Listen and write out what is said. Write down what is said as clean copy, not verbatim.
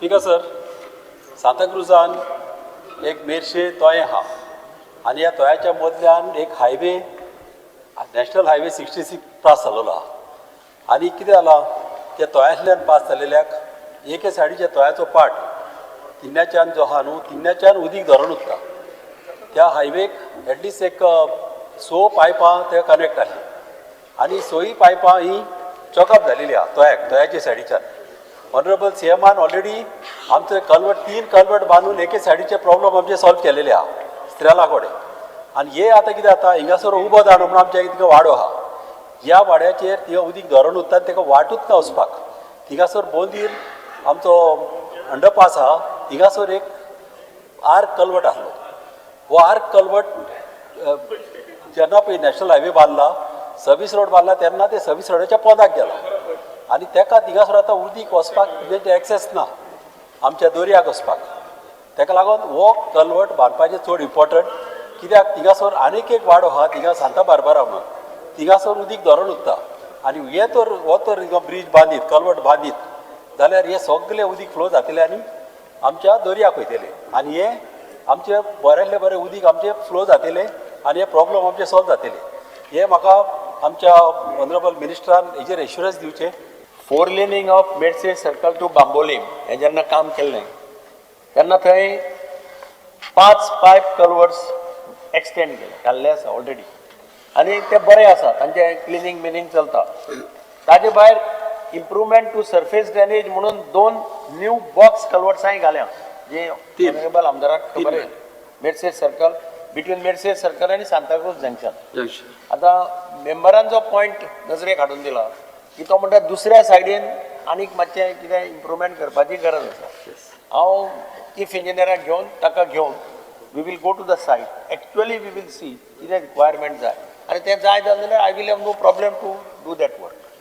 ठीक आहे सर. सांताक्रुजान एक मेरशे तोय आहा आणि या तोयाच्या मदल्यान एक हायवे नॅशनल हायवे 66 पास जाल्लो आहा आणि कितें जाला त्या तोयांतल्यान पास जालेल्याक एके सायडीच्या तोयाचो पार्ट तिन्नाच्यान जो आहा न्हू तिन्नाच्यान उदीक धरून उरता. त्या हायवेक एटलिस्ट एक 6 पायपां ते कनेक्ट आसली आणि 6 पायपां ही चॉकअप जालेली आहा तोयाच्या सायडीच्यान. ऑनरेबल सीएमान ऑलरेडी आमचे कल्वर्ट 3 कल्वर्ट बांधून एके सायडीचे प्रॉब्लेम आमचे सॉल्व केलेले आहा स्त्रेला कडेन. आणि हे आता कितें जाता हिंगासर उबो दांडो म्हणून आमच्या इतको वाडो आहा. ह्या वाड्याचेर तिका उदीक धरून उरता ताका वाटूच ना वचपाक. थिंगासर बोंदीर आमचो अंडरपास आहा थिंगासर एक आर्क कल्वर्ट आसलो. हो आर्क कल्वर्ट जेन्ना पळय नॅशनल हायवे बांदला सर्वीस रोड बांदला तेन्ना ते सर्वीस रोडाच्या पोंदाक गेला आणि ताका थिंगासर आतां उदीक वचपाक म्हणजे एक्सेस ना आमच्या दर्याक वचपाक. ताका लागून हो कल्वर्ट बांदपाचें चड इम्पॉर्टंट. कित्याक थिंगासर आनीक एक वाडो आहा थिंगा सांता बार्बारा म्हणून थिंगासर उदीक धरून उरता आनी हो तर ब्रीज बांदीत कल्वर्ट बांदीत जाल्यार हे सगळें उदीक फ्लो जातलें आनी आमच्या दर्याक वयतलें आनी हे आमचे बरेंतले बरें उदीक आमचे फ्लो जातलें आनी हे प्रॉब्लम आमचे सॉल्व जातले. हे म्हाका आमच्या ऑनरेबल मिनिस्टरान हेजेर एश्युरन्स दिवचे. 4 लेनिंग ऑफ मेडसे सर्कल टू बांबोलीम हे जेन्ना काम केल्लें तेन्ना थंय 5 पायप कल्वर्ट्स एक्सटेंड केल्ले आसा ऑलरेडी आनी ते बरे आसा तांचे क्लिनींग बिनींग चलता. ताजे भायर इम्प्रुवमेंट टू सरफेस ड्रेनेज म्हणून 2 न्यू बॉक्स कल्वर्ट्सांय घाल्या जे ऑनरेबल आमदाराक खबर आहे. मेडसे सर्कल बिटवीन मेडसे सर्कल आनी सांताक्रूज जंक्शन. आतां मेंबरान जो पॉयंट नजरेक हाडून दिला की तो म्हणटा दुसऱ्या सायडीन आनीक मातशें कितें इम्प्रुवमेंट करपाची गरज आसा. हांव चीफ इंजिनियराक घेवन ताका घेवन we will go to the site. Actually we will see कितें रिक्वायरमेंट जाय आनी तें जाय जालें जाल्यार I will have no problem to do that work.